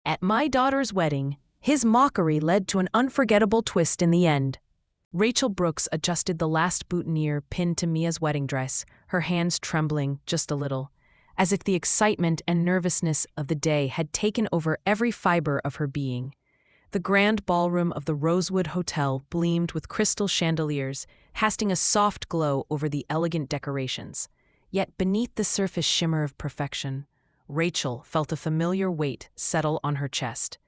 At my daughter's wedding, his mockery led to an unforgettable twist in the end. Rachel Brooks adjusted the last boutonniere pinned to Mia's wedding dress, her hands trembling just a little, as if the excitement and nervousness of the day had taken over every fiber of her being. The grand ballroom of the Rosewood Hotel gleamed with crystal chandeliers, casting a soft glow over the elegant decorations. Yet beneath the surface shimmer of perfection, Rachel felt a familiar weight settle on her chest.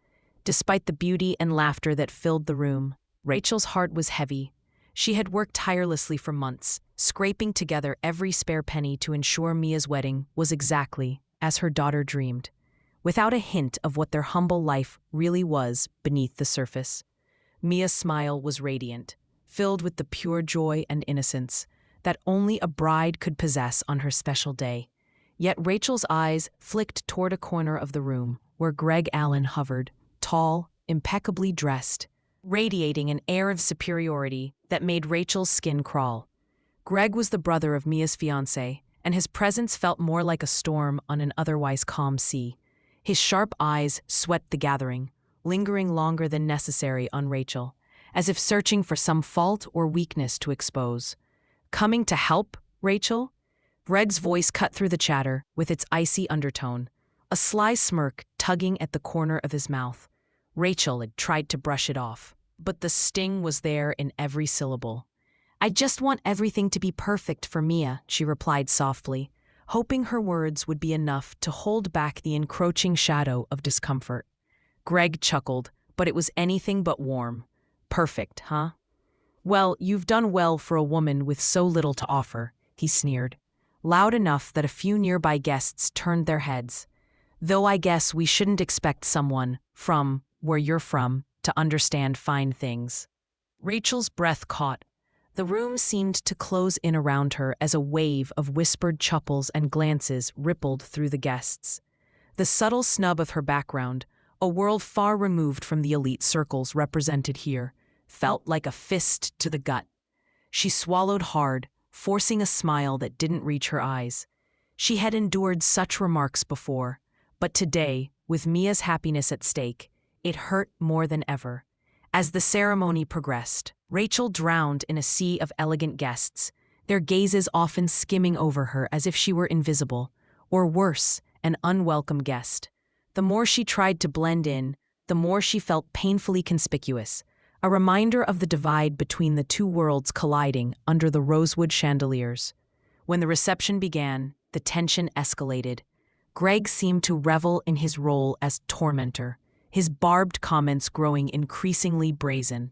Despite the beauty and laughter that filled the room, Rachel's heart was heavy. She had worked tirelessly for months, scraping together every spare penny to ensure Mia's wedding was exactly as her daughter dreamed, without a hint of what their humble life really was beneath the surface. Mia's smile was radiant, filled with the pure joy and innocence that only a bride could possess on her special day. Yet Rachel's eyes flicked toward a corner of the room where Greg Allen hovered, tall, impeccably dressed, radiating an air of superiority that made Rachel's skin crawl. Greg was the brother of Mia's fiancé, and his presence felt more like a storm on an otherwise calm sea. His sharp eyes swept the gathering, lingering longer than necessary on Rachel, as if searching for some fault or weakness to expose. "Coming to help, Rachel?" Greg's voice cut through the chatter with its icy undertone, a sly smirk tugging at the corner of his mouth. Rachel had tried to brush it off, but the sting was there in every syllable. "I just want everything to be perfect for Mia," she replied softly, hoping her words would be enough to hold back the encroaching shadow of discomfort. Greg chuckled, but it was anything but warm. "Perfect, huh? Well, you've done well for a woman with so little to offer," he sneered, loud enough that a few nearby guests turned their heads. "Though I guess we shouldn't expect someone from where you're from to understand fine things." Rachel's breath caught. The room seemed to close in around her as a wave of whispered chuckles and glances rippled through the guests. The subtle snub of her background, a world far removed from the elite circles represented here, felt like a fist to the gut. She swallowed hard, forcing a smile that didn't reach her eyes. She had endured such remarks before, but today, with Mia's happiness at stake, it hurt more than ever. As the ceremony progressed, Rachel drowned in a sea of elegant guests, their gazes often skimming over her as if she were invisible, or worse, an unwelcome guest. The more she tried to blend in, the more she felt painfully conspicuous, a reminder of the divide between the two worlds colliding under the rosewood chandeliers. When the reception began, the tension escalated. Greg seemed to revel in his role as tormentor, his barbed comments growing increasingly brazen.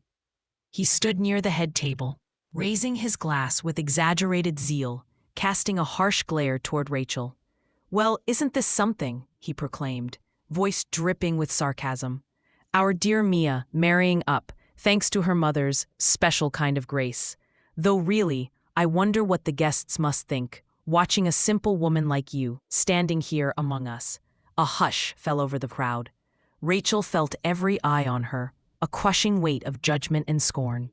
He stood near the head table, raising his glass with exaggerated zeal, casting a harsh glare toward Rachel. "Well, isn't this something?" he proclaimed, voice dripping with sarcasm. "Our dear Mia marrying up, thanks to her mother's special kind of grace. Though really, I wonder what the guests must think, watching a simple woman like you standing here among us." A hush fell over the crowd. Rachel felt every eye on her, a crushing weight of judgment and scorn.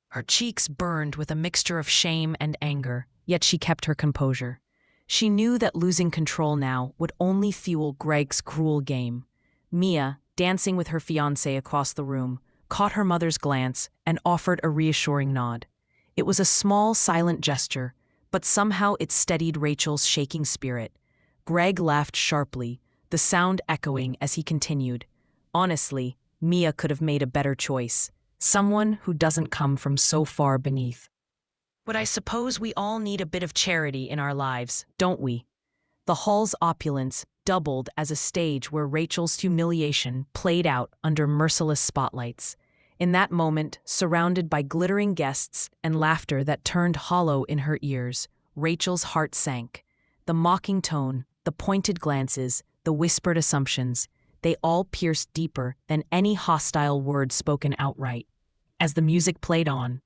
Her cheeks burned with a mixture of shame and anger, yet she kept her composure. She knew that losing control now would only fuel Greg's cruel game. Mia, dancing with her fiancé across the room, caught her mother's glance and offered a reassuring nod. It was a small, silent gesture, but somehow it steadied Rachel's shaking spirit. Greg laughed sharply, the sound echoing as he continued. "Honestly, Mia could have made a better choice. Someone who doesn't come from so far beneath. But I suppose we all need a bit of charity in our lives, don't we?" The hall's opulence doubled as a stage where Rachel's humiliation played out under merciless spotlights. In that moment, surrounded by glittering guests and laughter that turned hollow in her ears, Rachel's heart sank. The mocking tone, the pointed glances, the whispered assumptions, they all pierced deeper than any hostile word spoken outright. As the music played on,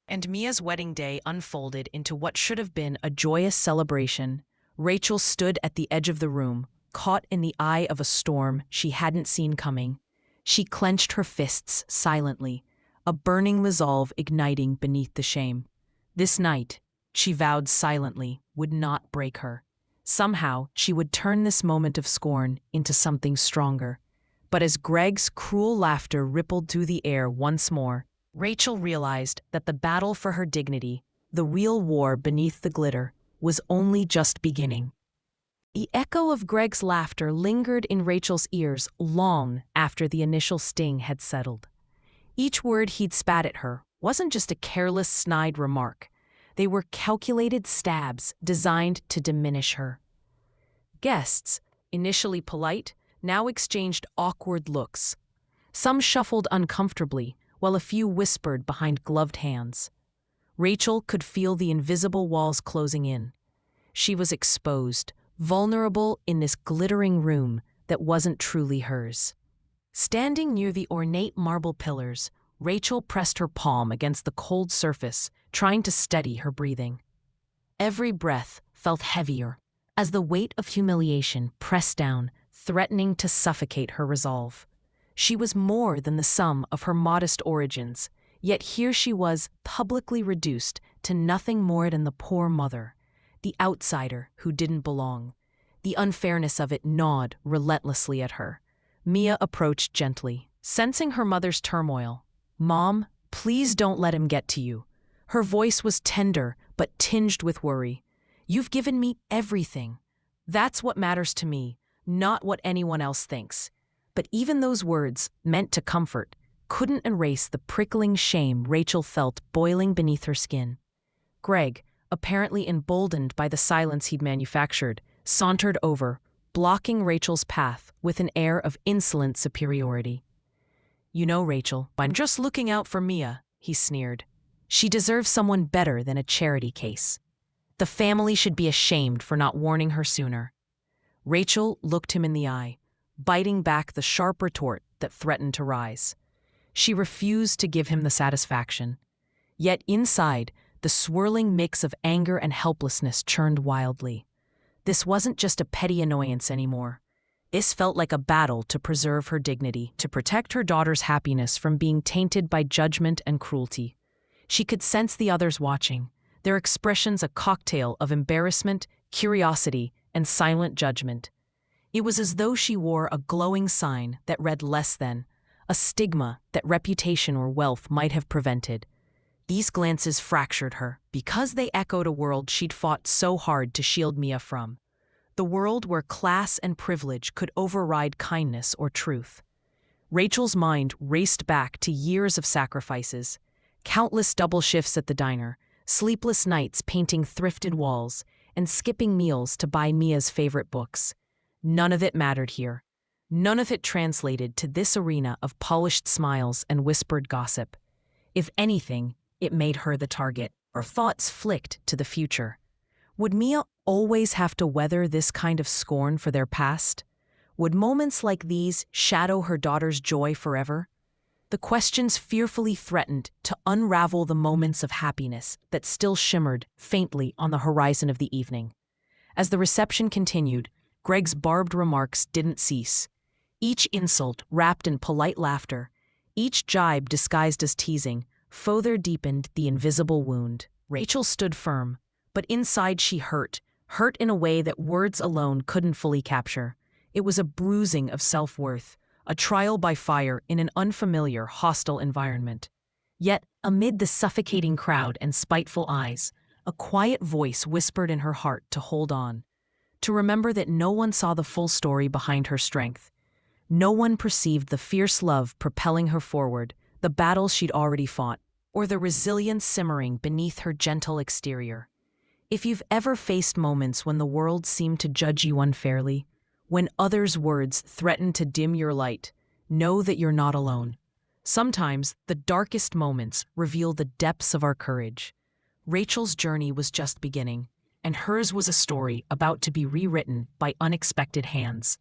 and Mia's wedding day unfolded into what should have been a joyous celebration, Rachel stood at the edge of the room, caught in the eye of a storm she hadn't seen coming. She clenched her fists silently, a burning resolve igniting beneath the shame. This night, she vowed silently, would not break her. Somehow, she would turn this moment of scorn into something stronger. But as Greg's cruel laughter rippled through the air once more, Rachel realized that the battle for her dignity, the real war beneath the glitter, was only just beginning. The echo of Greg's laughter lingered in Rachel's ears long after the initial sting had settled. Each word he'd spat at her wasn't just a careless, snide remark. They were calculated stabs designed to diminish her. Guests, initially polite, now exchanged awkward looks. Some shuffled uncomfortably, while a few whispered behind gloved hands. Rachel could feel the invisible walls closing in. She was exposed, vulnerable in this glittering room that wasn't truly hers. Standing near the ornate marble pillars, Rachel pressed her palm against the cold surface, trying to steady her breathing. Every breath felt heavier, as the weight of humiliation pressed down, threatening to suffocate her resolve. She was more than the sum of her modest origins, yet here she was publicly reduced to nothing more than the poor mother, the outsider who didn't belong. The unfairness of it gnawed relentlessly at her. Mia approached gently, sensing her mother's turmoil. "Mom, please don't let him get to you." Her voice was tender, but tinged with worry. "You've given me everything. That's what matters to me, not what anyone else thinks." But even those words, meant to comfort, couldn't erase the prickling shame Rachel felt boiling beneath her skin. Greg, apparently emboldened by the silence he'd manufactured, sauntered over, blocking Rachel's path with an air of insolent superiority. "You know, Rachel, by just looking out for Mia," he sneered. "She deserves someone better than a charity case. The family should be ashamed for not warning her sooner." Rachel looked him in the eye, biting back the sharp retort that threatened to rise. She refused to give him the satisfaction. Yet inside, the swirling mix of anger and helplessness churned wildly. This wasn't just a petty annoyance anymore. This felt like a battle to preserve her dignity, to protect her daughter's happiness from being tainted by judgment and cruelty. She could sense the others watching, their expressions a cocktail of embarrassment, curiosity, and silent judgment. It was as though she wore a glowing sign that read less than, a stigma that reputation or wealth might have prevented. These glances fractured her, because they echoed a world she'd fought so hard to shield Mia from. The world where class and privilege could override kindness or truth. Rachel's mind raced back to years of sacrifices, countless double shifts at the diner, sleepless nights painting thrifted walls, and skipping meals to buy Mia's favorite books. None of it mattered here. None of it translated to this arena of polished smiles and whispered gossip. If anything, it made her the target. Her thoughts flicked to the future. Would Mia always have to weather this kind of scorn for their past? Would moments like these shadow her daughter's joy forever? The questions fearfully threatened to unravel the moments of happiness that still shimmered faintly on the horizon of the evening. As the reception continued, Greg's barbed remarks didn't cease. Each insult wrapped in polite laughter, each jibe disguised as teasing, further deepened the invisible wound. Rachel stood firm, but inside she hurt in a way that words alone couldn't fully capture. It was a bruising of self-worth, a trial by fire in an unfamiliar, hostile environment. Yet, amid the suffocating crowd and spiteful eyes, a quiet voice whispered in her heart to hold on, to remember that no one saw the full story behind her strength. No one perceived the fierce love propelling her forward, the battles she'd already fought, or the resilience simmering beneath her gentle exterior. If you've ever faced moments when the world seemed to judge you unfairly, when others' words threaten to dim your light, know that you're not alone. Sometimes, the darkest moments reveal the depths of our courage. Rachel's journey was just beginning, and hers was a story about to be rewritten by unexpected hands.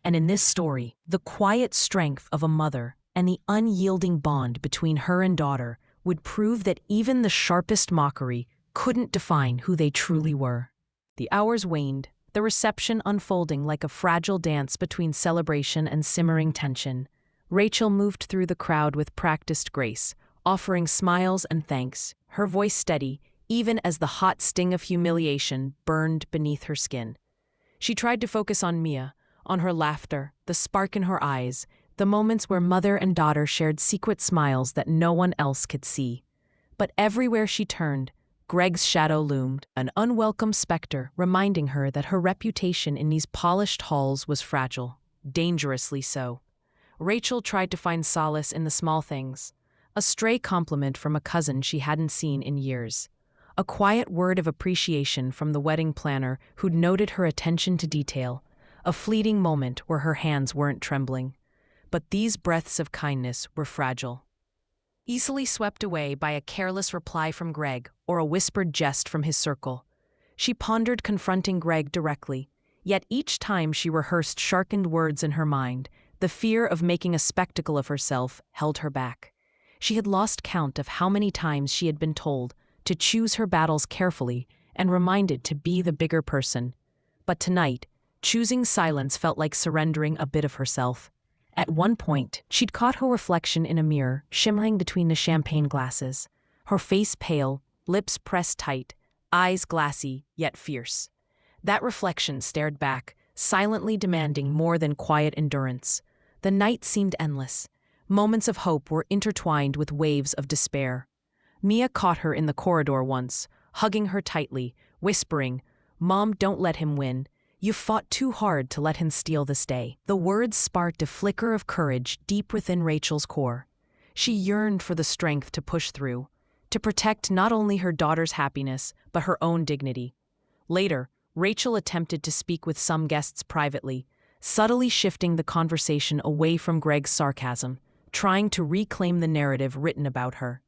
And in this story, the quiet strength of a mother and the unyielding bond between her and daughter would prove that even the sharpest mockery couldn't define who they truly were. The hours waned, the reception unfolding like a fragile dance between celebration and simmering tension. Rachel moved through the crowd with practiced grace, offering smiles and thanks, her voice steady, even as the hot sting of humiliation burned beneath her skin. She tried to focus on Mia, on her laughter, the spark in her eyes, the moments where mother and daughter shared secret smiles that no one else could see. But everywhere she turned, Greg's shadow loomed, an unwelcome specter reminding her that her reputation in these polished halls was fragile, dangerously so. Rachel tried to find solace in the small things. A stray compliment from a cousin she hadn't seen in years. A quiet word of appreciation from the wedding planner who'd noted her attention to detail. A fleeting moment where her hands weren't trembling. But these breaths of kindness were fragile. Easily swept away by a careless reply from Greg or a whispered jest from his circle. She pondered confronting Greg directly, yet each time she rehearsed sharpened words in her mind, the fear of making a spectacle of herself held her back. She had lost count of how many times she had been told to choose her battles carefully and reminded to be the bigger person. But tonight, choosing silence felt like surrendering a bit of herself. At one point, she'd caught her reflection in a mirror, shimmering between the champagne glasses. Her face pale, lips pressed tight, eyes glassy, yet fierce. That reflection stared back, silently demanding more than quiet endurance. The night seemed endless. Moments of hope were intertwined with waves of despair. Mia caught her in the corridor once, hugging her tightly, whispering, "Mom, don't let him win. You fought too hard to let him steal this day." The words sparked a flicker of courage deep within Rachel's core. She yearned for the strength to push through, to protect not only her daughter's happiness, but her own dignity. Later, Rachel attempted to speak with some guests privately, subtly shifting the conversation away from Greg's sarcasm, trying to reclaim the narrative written about her.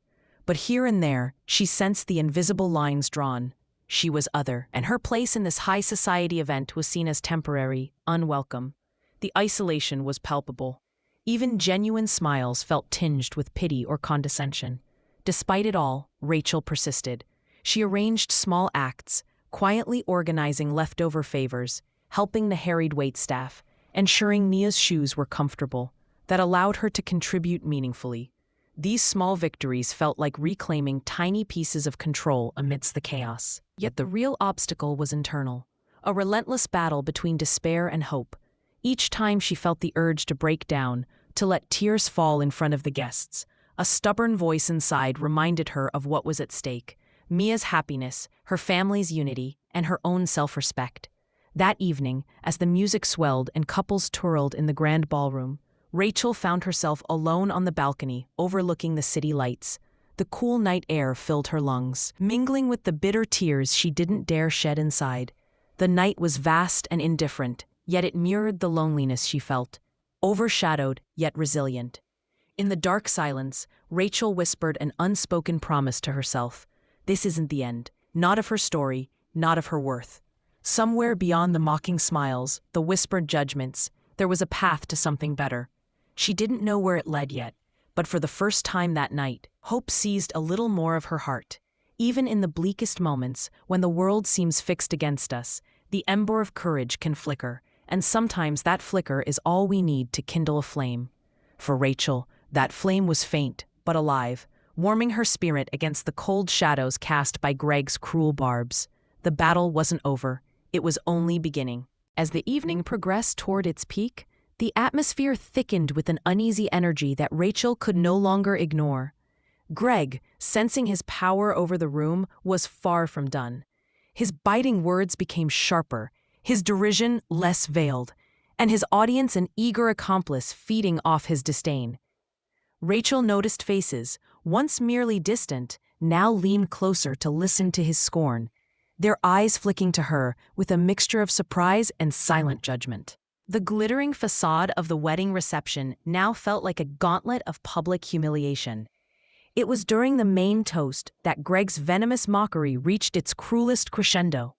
But here and there, she sensed the invisible lines drawn. She was other, and her place in this high society event was seen as temporary, unwelcome. The isolation was palpable. Even genuine smiles felt tinged with pity or condescension. Despite it all, Rachel persisted. She arranged small acts, quietly organizing leftover favors, helping the harried waitstaff, ensuring Mia's shoes were comfortable, that allowed her to contribute meaningfully. These small victories felt like reclaiming tiny pieces of control amidst the chaos. Yet the real obstacle was internal, a relentless battle between despair and hope. Each time she felt the urge to break down, to let tears fall in front of the guests, a stubborn voice inside reminded her of what was at stake: Mia's happiness, her family's unity, and her own self-respect. That evening, as the music swelled and couples twirled in the grand ballroom, Rachel found herself alone on the balcony, overlooking the city lights. The cool night air filled her lungs, mingling with the bitter tears she didn't dare shed inside. The night was vast and indifferent, yet it mirrored the loneliness she felt, overshadowed yet resilient. In the dark silence, Rachel whispered an unspoken promise to herself. This isn't the end, not of her story, not of her worth. Somewhere beyond the mocking smiles, the whispered judgments, there was a path to something better. She didn't know where it led yet, but for the first time that night, hope seized a little more of her heart. Even in the bleakest moments, when the world seems fixed against us, the ember of courage can flicker, and sometimes that flicker is all we need to kindle a flame. For Rachel, that flame was faint, but alive, warming her spirit against the cold shadows cast by Greg's cruel barbs. The battle wasn't over, it was only beginning. As the evening progressed toward its peak, the atmosphere thickened with an uneasy energy that Rachel could no longer ignore. Greg, sensing his power over the room, was far from done. His biting words became sharper, his derision less veiled, and his audience an eager accomplice feeding off his disdain. Rachel noticed faces, once merely distant, now leaned closer to listen to his scorn, their eyes flicking to her with a mixture of surprise and silent judgment. The glittering facade of the wedding reception now felt like a gauntlet of public humiliation. It was during the main toast that Greg's venomous mockery reached its cruelest crescendo.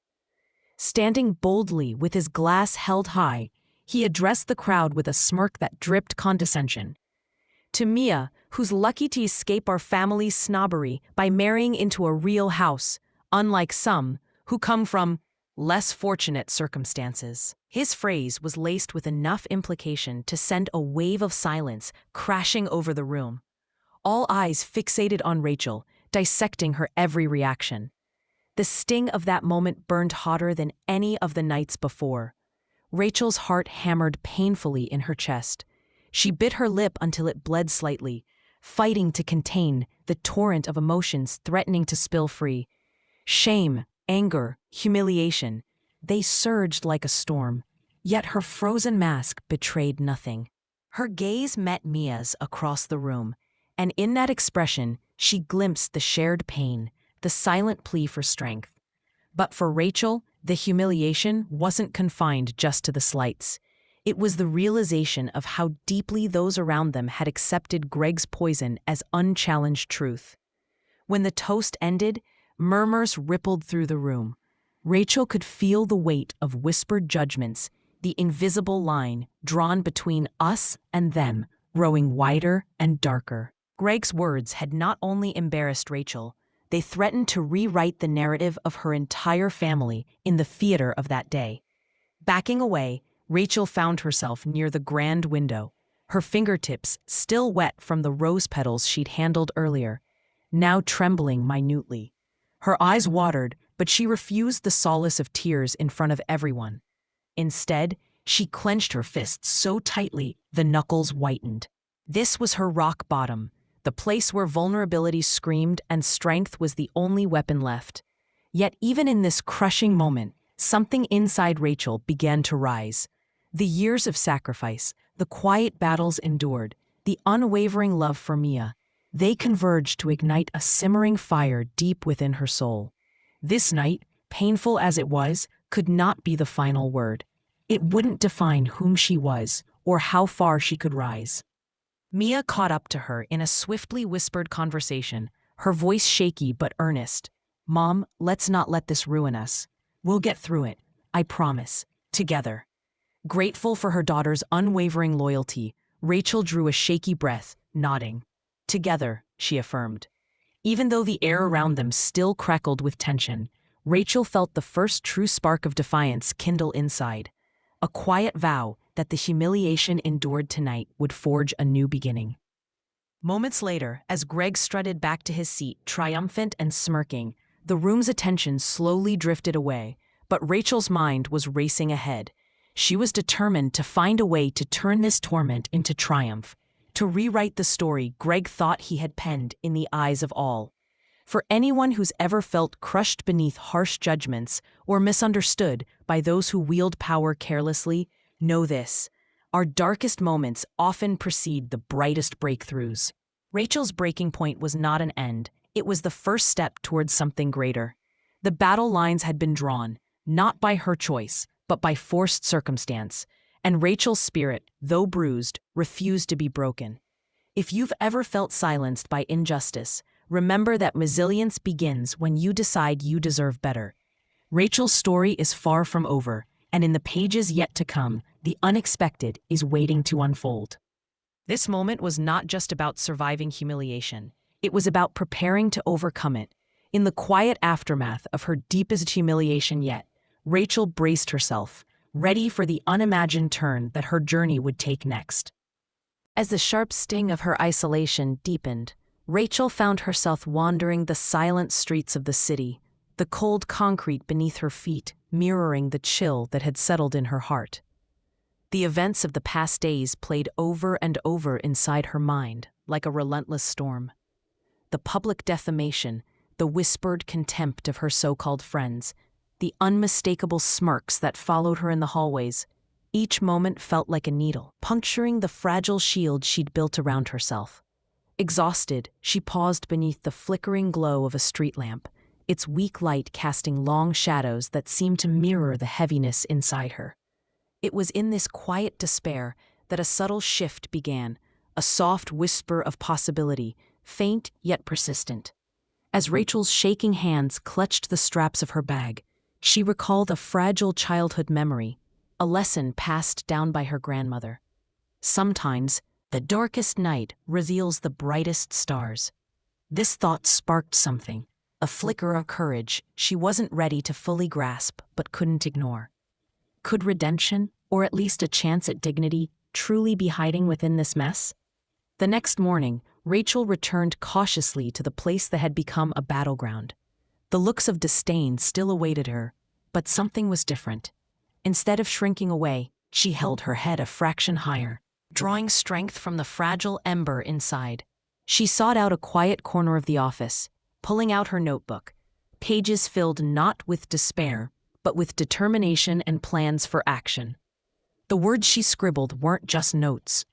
Standing boldly with his glass held high, he addressed the crowd with a smirk that dripped condescension. "To Mia, who's lucky to escape our family's snobbery by marrying into a real house, unlike some who come from less fortunate circumstances." His phrase was laced with enough implication to send a wave of silence crashing over the room. All eyes fixated on Rachel, dissecting her every reaction. The sting of that moment burned hotter than any of the nights before. Rachel's heart hammered painfully in her chest. She bit her lip until it bled slightly, fighting to contain the torrent of emotions threatening to spill free. Shame, anger, humiliation, they surged like a storm. Yet her frozen mask betrayed nothing. Her gaze met Mia's across the room, and in that expression she glimpsed the shared pain, the silent plea for strength. But for Rachel, the humiliation wasn't confined just to the slights. It was the realization of how deeply those around them had accepted Greg's poison as unchallenged truth. When the toast ended, murmurs rippled through the room. Rachel could feel the weight of whispered judgments, the invisible line drawn between us and them, growing wider and darker. Greg's words had not only embarrassed Rachel, they threatened to rewrite the narrative of her entire family in the theater of that day. Backing away, Rachel found herself near the grand window, her fingertips still wet from the rose petals she'd handled earlier, now trembling minutely. Her eyes watered, but she refused the solace of tears in front of everyone. Instead, she clenched her fists so tightly the knuckles whitened. This was her rock bottom, the place where vulnerability screamed and strength was the only weapon left. Yet even in this crushing moment, something inside Rachel began to rise. The years of sacrifice, the quiet battles endured, the unwavering love for Mia, they converged to ignite a simmering fire deep within her soul. This night, painful as it was, could not be the final word. It wouldn't define whom she was or how far she could rise. Mia caught up to her in a swiftly whispered conversation, her voice shaky but earnest. "Mom, let's not let this ruin us. We'll get through it, I promise, together." Grateful for her daughter's unwavering loyalty, Rachel drew a shaky breath, nodding. "Together," she affirmed. Even though the air around them still crackled with tension, Rachel felt the first true spark of defiance kindle inside. A quiet vow that the humiliation endured tonight would forge a new beginning. Moments later, as Greg strutted back to his seat, triumphant and smirking, the room's attention slowly drifted away, but Rachel's mind was racing ahead. She was determined to find a way to turn this torment into triumph, to rewrite the story Greg thought he had penned in the eyes of all. For anyone who's ever felt crushed beneath harsh judgments or misunderstood by those who wield power carelessly, know this: our darkest moments often precede the brightest breakthroughs. Rachel's breaking point was not an end, it was the first step towards something greater. The battle lines had been drawn, not by her choice, but by forced circumstance, and Rachel's spirit, though bruised, refused to be broken. If you've ever felt silenced by injustice, remember that resilience begins when you decide you deserve better. Rachel's story is far from over, and in the pages yet to come, the unexpected is waiting to unfold. This moment was not just about surviving humiliation. It was about preparing to overcome it. In the quiet aftermath of her deepest humiliation yet, Rachel braced herself, ready for the unimagined turn that her journey would take next. As the sharp sting of her isolation deepened, Rachel found herself wandering the silent streets of the city, the cold concrete beneath her feet mirroring the chill that had settled in her heart. The events of the past days played over and over inside her mind, like a relentless storm. The public defamation, the whispered contempt of her so-called friends, the unmistakable smirks that followed her in the hallways. Each moment felt like a needle, puncturing the fragile shield she'd built around herself. Exhausted, she paused beneath the flickering glow of a street lamp, its weak light casting long shadows that seemed to mirror the heaviness inside her. It was in this quiet despair that a subtle shift began, a soft whisper of possibility, faint yet persistent. As Rachel's shaking hands clutched the straps of her bag, she recalled a fragile childhood memory, a lesson passed down by her grandmother. Sometimes, the darkest night reveals the brightest stars. This thought sparked something, a flicker of courage she wasn't ready to fully grasp but couldn't ignore. Could redemption, or at least a chance at dignity, truly be hiding within this mess? The next morning, Rachel returned cautiously to the place that had become a battleground. The looks of disdain still awaited her, but something was different. Instead of shrinking away, she held her head a fraction higher, drawing strength from the fragile ember inside. She sought out a quiet corner of the office, pulling out her notebook, pages filled not with despair, but with determination and plans for action. The words she scribbled weren't just notes.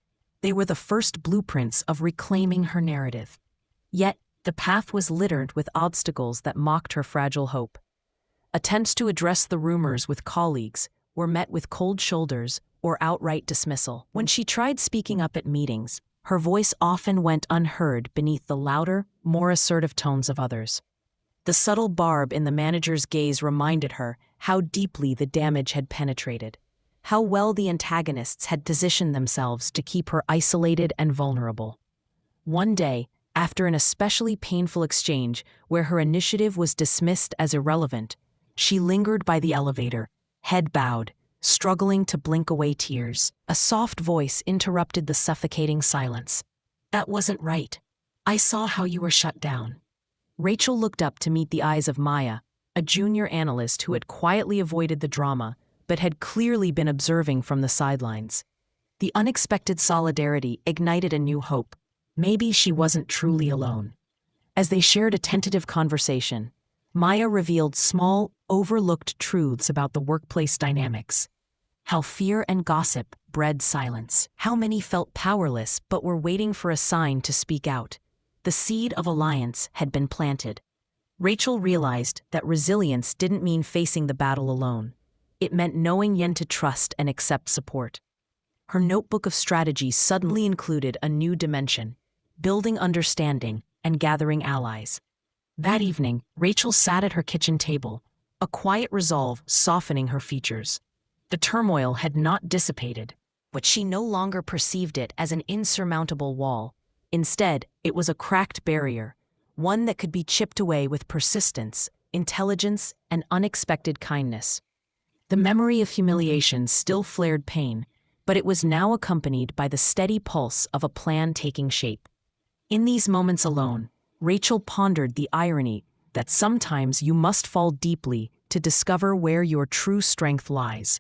They were the first blueprints of reclaiming her narrative. Yet, the path was littered with obstacles that mocked her fragile hope. Attempts to address the rumors with colleagues were met with cold shoulders or outright dismissal. When she tried speaking up at meetings, her voice often went unheard beneath the louder, more assertive tones of others. The subtle barb in the manager's gaze reminded her how deeply the damage had penetrated, how well the antagonists had positioned themselves to keep her isolated and vulnerable. One day, after an especially painful exchange where her initiative was dismissed as irrelevant, she lingered by the elevator, head bowed, struggling to blink away tears. A soft voice interrupted the suffocating silence. "That wasn't right. I saw how you were shut down." Rachel looked up to meet the eyes of Maya, a junior analyst who had quietly avoided the drama but had clearly been observing from the sidelines. The unexpected solidarity ignited a new hope. Maybe she wasn't truly alone. As they shared a tentative conversation, Maya revealed small, overlooked truths about the workplace dynamics. How fear and gossip bred silence. How many felt powerless but were waiting for a sign to speak out. The seed of alliance had been planted. Rachel realized that resilience didn't mean facing the battle alone. It meant knowing when to trust and accept support. Her notebook of strategies suddenly included a new dimension: building understanding and gathering allies. That evening, Rachel sat at her kitchen table, a quiet resolve softening her features. The turmoil had not dissipated, but she no longer perceived it as an insurmountable wall. Instead, it was a cracked barrier, one that could be chipped away with persistence, intelligence, and unexpected kindness. The memory of humiliation still flared pain, but it was now accompanied by the steady pulse of a plan taking shape. In these moments alone, Rachel pondered the irony that sometimes you must fall deeply to discover where your true strength lies.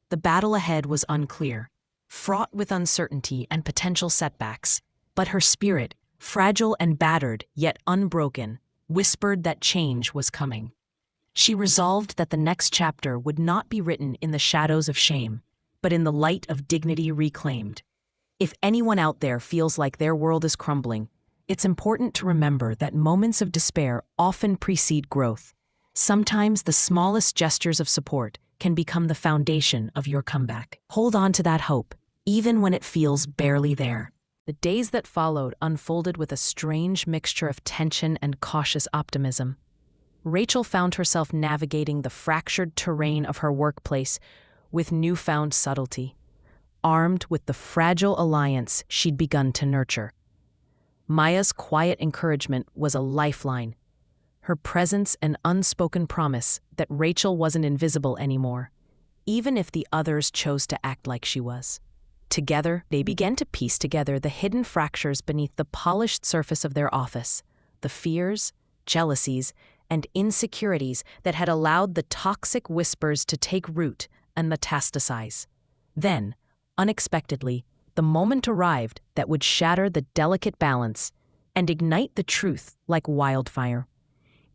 The battle ahead was unclear, fraught with uncertainty and potential setbacks, but her spirit, fragile and battered yet unbroken, whispered that change was coming. She resolved that the next chapter would not be written in the shadows of shame, but in the light of dignity reclaimed. If anyone out there feels like their world is crumbling, it's important to remember that moments of despair often precede growth. Sometimes the smallest gestures of support can become the foundation of your comeback. Hold on to that hope, even when it feels barely there. The days that followed unfolded with a strange mixture of tension and cautious optimism. Rachel found herself navigating the fractured terrain of her workplace with newfound subtlety, armed with the fragile alliance she'd begun to nurture. Maya's quiet encouragement was a lifeline, her presence an unspoken promise that Rachel wasn't invisible anymore, even if the others chose to act like she was. Together, they began to piece together the hidden fractures beneath the polished surface of their office, the fears, jealousies, and insecurities that had allowed the toxic whispers to take root and metastasize. Then, unexpectedly, the moment arrived that would shatter the delicate balance and ignite the truth like wildfire.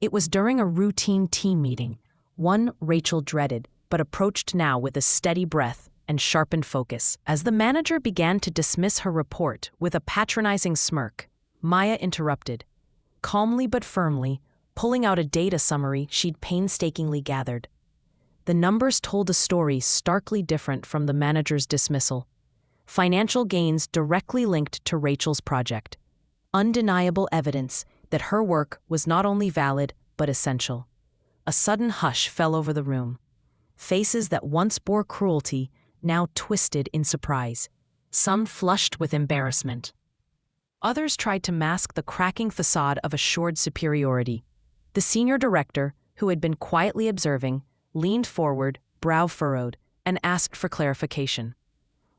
It was during a routine team meeting, one Rachel dreaded but approached now with a steady breath and sharpened focus. As the manager began to dismiss her report with a patronizing smirk, Maya interrupted, calmly but firmly, pulling out a data summary she'd painstakingly gathered. The numbers told a story starkly different from the manager's dismissal. Financial gains directly linked to Rachel's project. Undeniable evidence that her work was not only valid but essential. A sudden hush fell over the room. Faces that once bore cruelty now twisted in surprise. Some flushed with embarrassment. Others tried to mask the cracking facade of assured superiority. The senior director, who had been quietly observing, leaned forward, brow furrowed, and asked for clarification.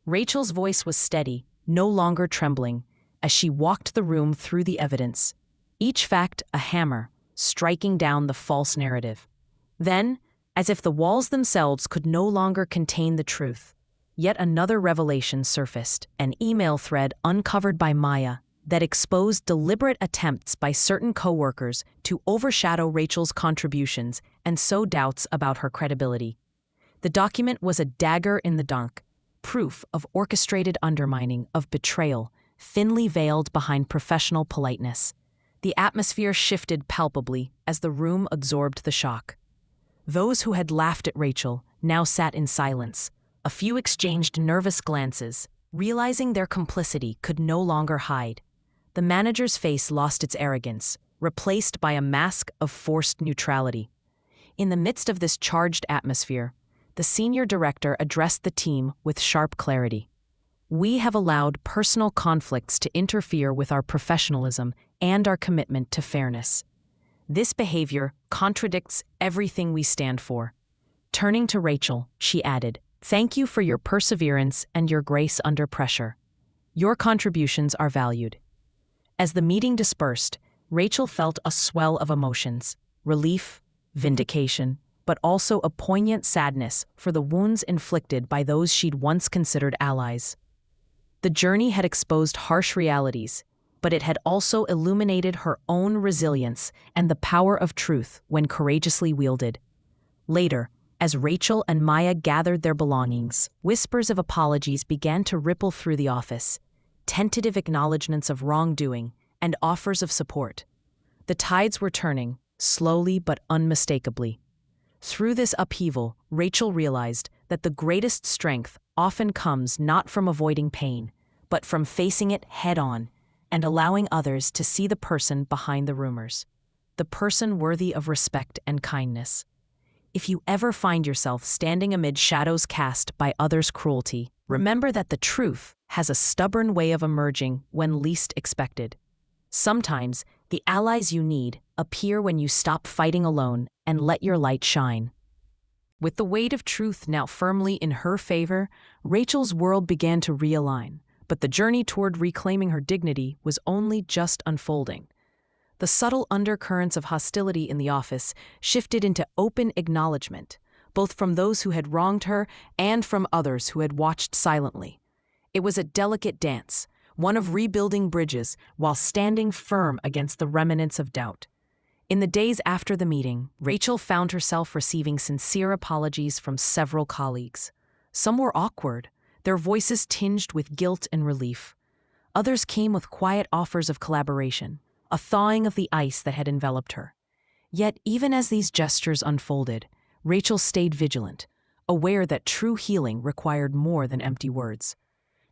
Rachel's voice was steady, no longer trembling, as she walked the room through the evidence, each fact a hammer, striking down the false narrative. Then, as if the walls themselves could no longer contain the truth. Yet another revelation surfaced, an email thread uncovered by Maya that exposed deliberate attempts by certain coworkers to overshadow Rachel's contributions and sow doubts about her credibility. The document was a dagger in the dark, proof of orchestrated undermining, of betrayal, thinly veiled behind professional politeness. The atmosphere shifted palpably as the room absorbed the shock. Those who had laughed at Rachel now sat in silence. A few exchanged nervous glances, realizing their complicity could no longer hide. The manager's face lost its arrogance, replaced by a mask of forced neutrality. In the midst of this charged atmosphere, the senior director addressed the team with sharp clarity. We have allowed personal conflicts to interfere with our professionalism and our commitment to fairness. This behavior contradicts everything we stand for. Turning to Rachel, she added, "Thank you for your perseverance and your grace under pressure. Your contributions are valued." As the meeting dispersed, Rachel felt a swell of emotions: relief, vindication, but also a poignant sadness for the wounds inflicted by those she'd once considered allies. The journey had exposed harsh realities, but it had also illuminated her own resilience and the power of truth when courageously wielded. Later, as Rachel and Maya gathered their belongings, whispers of apologies began to ripple through the office, tentative acknowledgments of wrongdoing, and offers of support. The tides were turning, slowly but unmistakably. Through this upheaval, Rachel realized that the greatest strength often comes not from avoiding pain, but from facing it head-on and allowing others to see the person behind the rumors, the person worthy of respect and kindness. If you ever find yourself standing amid shadows cast by others' cruelty, remember that the truth has a stubborn way of emerging when least expected. Sometimes, the allies you need appear when you stop fighting alone and let your light shine. With the weight of truth now firmly in her favor, Rachel's world began to realign, but the journey toward reclaiming her dignity was only just unfolding. The subtle undercurrents of hostility in the office shifted into open acknowledgement, both from those who had wronged her and from others who had watched silently. It was a delicate dance, one of rebuilding bridges while standing firm against the remnants of doubt. In the days after the meeting, Rachel found herself receiving sincere apologies from several colleagues. Some were awkward, their voices tinged with guilt and relief. Others came with quiet offers of collaboration, a thawing of the ice that had enveloped her. Yet, even as these gestures unfolded, Rachel stayed vigilant, aware that true healing required more than empty words.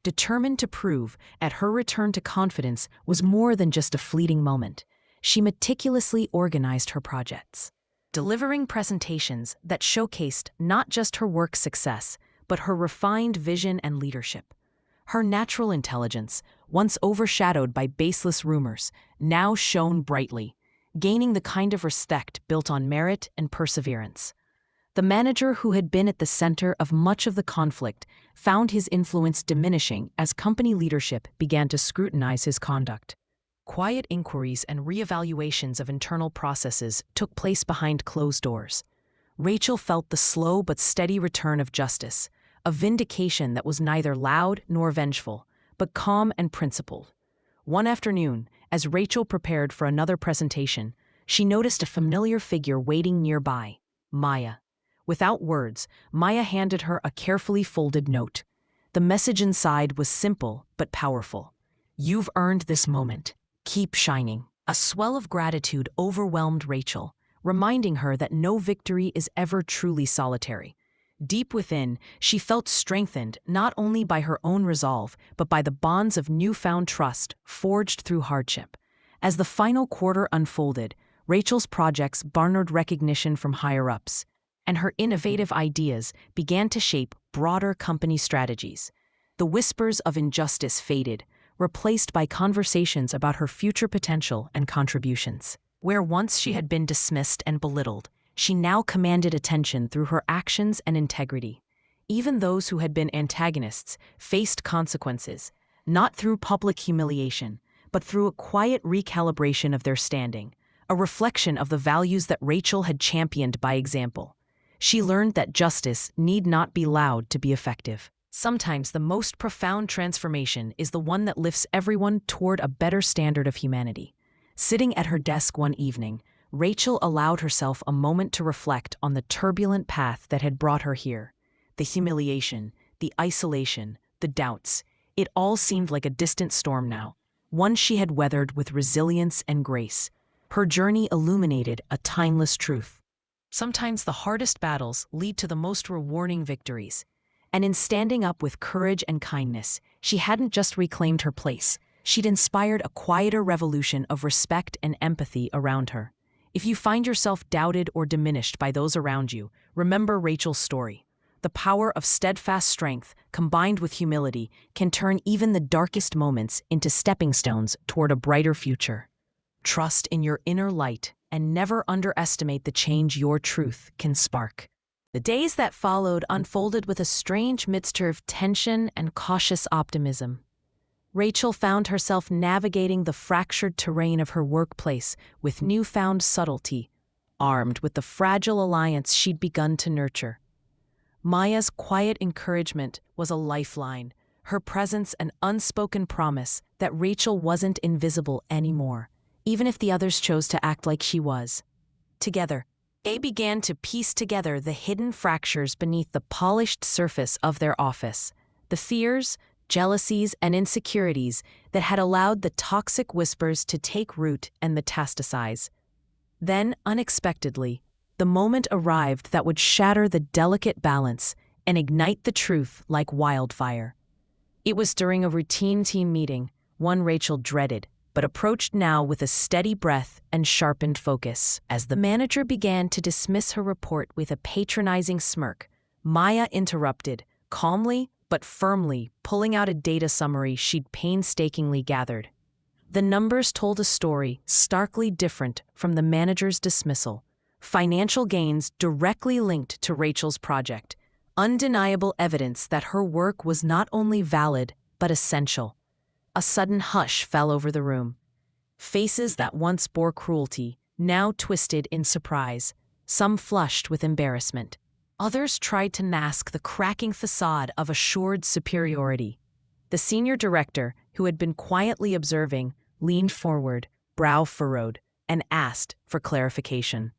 Determined to prove that her return to confidence was more than just a fleeting moment, she meticulously organized her projects, delivering presentations that showcased not just her work success, but her refined vision and leadership. Her natural intelligence, once overshadowed by baseless rumors, now shone brightly, gaining the kind of respect built on merit and perseverance. The manager who had been at the center of much of the conflict found his influence diminishing as company leadership began to scrutinize his conduct. Quiet inquiries and reevaluations of internal processes took place behind closed doors. Rachel felt the slow but steady return of justice, a vindication that was neither loud nor vengeful, but calm and principled. One afternoon, as Rachel prepared for another presentation, she noticed a familiar figure waiting nearby, Maya. Without words, Maya handed her a carefully folded note. The message inside was simple but powerful. "You've earned this moment. Keep shining." A swell of gratitude overwhelmed Rachel, reminding her that no victory is ever truly solitary. Deep within, she felt strengthened not only by her own resolve, but by the bonds of newfound trust forged through hardship. As the final quarter unfolded, Rachel's projects garnered recognition from higher-ups, and her innovative ideas began to shape broader company strategies. The whispers of injustice faded, replaced by conversations about her future potential and contributions. Where once she had been dismissed and belittled, she now commanded attention through her actions and integrity. Even those who had been antagonists faced consequences, not through public humiliation, but through a quiet recalibration of their standing, a reflection of the values that Rachel had championed by example. She learned that justice need not be loud to be effective. Sometimes the most profound transformation is the one that lifts everyone toward a better standard of humanity. Sitting at her desk one evening, Rachel allowed herself a moment to reflect on the turbulent path that had brought her here. The humiliation, the isolation, the doubts, it all seemed like a distant storm now, one she had weathered with resilience and grace. Her journey illuminated a timeless truth. Sometimes the hardest battles lead to the most rewarding victories. And in standing up with courage and kindness, she hadn't just reclaimed her place, she'd inspired a quieter revolution of respect and empathy around her. If you find yourself doubted or diminished by those around you, remember Rachel's story. The power of steadfast strength, combined with humility, can turn even the darkest moments into stepping stones toward a brighter future. Trust in your inner light and never underestimate the change your truth can spark. The days that followed unfolded with a strange mixture of tension and cautious optimism. Rachel found herself navigating the fractured terrain of her workplace with newfound subtlety, armed with the fragile alliance she'd begun to nurture. Maya's quiet encouragement was a lifeline, her presence an unspoken promise that Rachel wasn't invisible anymore, even if the others chose to act like she was. Together, they began to piece together the hidden fractures beneath the polished surface of their office, the fears, jealousies, and insecurities that had allowed the toxic whispers to take root and metastasize. Then, unexpectedly, the moment arrived that would shatter the delicate balance and ignite the truth like wildfire. It was during a routine team meeting, one Rachel dreaded, but approached now with a steady breath and sharpened focus. As the manager began to dismiss her report with a patronizing smirk, Maya interrupted, calmly but firmly, pulling out a data summary she'd painstakingly gathered. The numbers told a story starkly different from the manager's dismissal. Financial gains directly linked to Rachel's project, undeniable evidence that her work was not only valid but essential. A sudden hush fell over the room. Faces that once bore cruelty now twisted in surprise, some flushed with embarrassment. Others tried to mask the cracking facade of assured superiority. The senior director, who had been quietly observing, leaned forward, brow furrowed, and asked for clarification.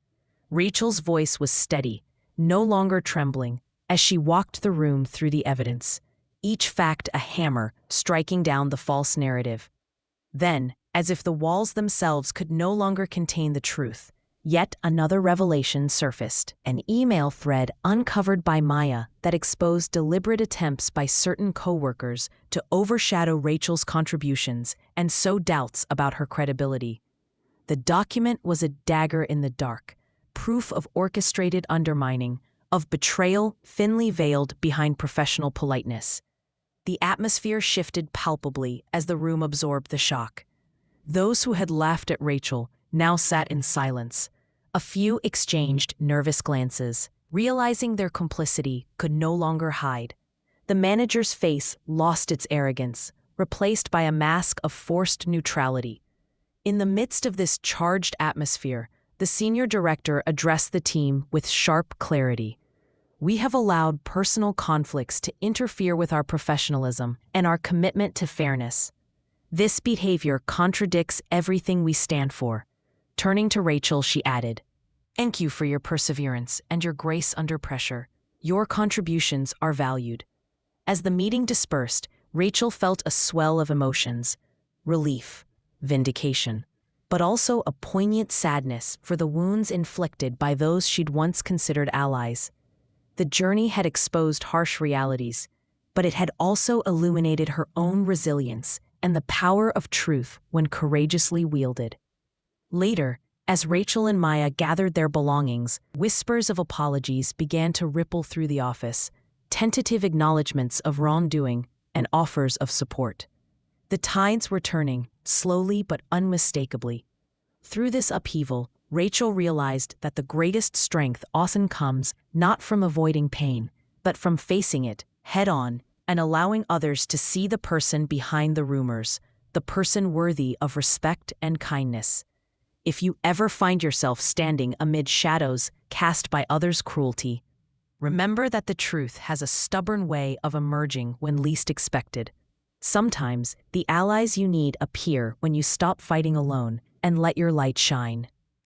Rachel's voice was steady, no longer trembling, as she walked the room through the evidence, each fact a hammer striking down the false narrative. Then, as if the walls themselves could no longer contain the truth, yet another revelation surfaced, an email thread uncovered by Maya that exposed deliberate attempts by certain coworkers to overshadow Rachel's contributions and sow doubts about her credibility. The document was a dagger in the dark, proof of orchestrated undermining, of betrayal thinly veiled behind professional politeness. The atmosphere shifted palpably as the room absorbed the shock. Those who had laughed at Rachel now sat in silence. A few exchanged nervous glances, realizing their complicity could no longer hide. The manager's face lost its arrogance, replaced by a mask of forced neutrality. In the midst of this charged atmosphere, the senior director addressed the team with sharp clarity. We have allowed personal conflicts to interfere with our professionalism and our commitment to fairness. This behavior contradicts everything we stand for. Turning to Rachel, she added, "Thank you for your perseverance and your grace under pressure. Your contributions are valued." As the meeting dispersed, Rachel felt a swell of emotions: relief, vindication, but also a poignant sadness for the wounds inflicted by those she'd once considered allies. The journey had exposed harsh realities, but it had also illuminated her own resilience and the power of truth when courageously wielded. Later, as Rachel and Maya gathered their belongings, whispers of apologies began to ripple through the office, tentative acknowledgments of wrongdoing and offers of support. The tides were turning, slowly but unmistakably. Through this upheaval, Rachel realized that the greatest strength often comes not from avoiding pain, but from facing it head-on and allowing others to see the person behind the rumors, the person worthy of respect and kindness. If you ever find yourself standing amid shadows cast by others' cruelty, Remember that the truth has a stubborn way of emerging when least expected. Sometimes, the allies you need appear when you stop fighting alone and let your light shine.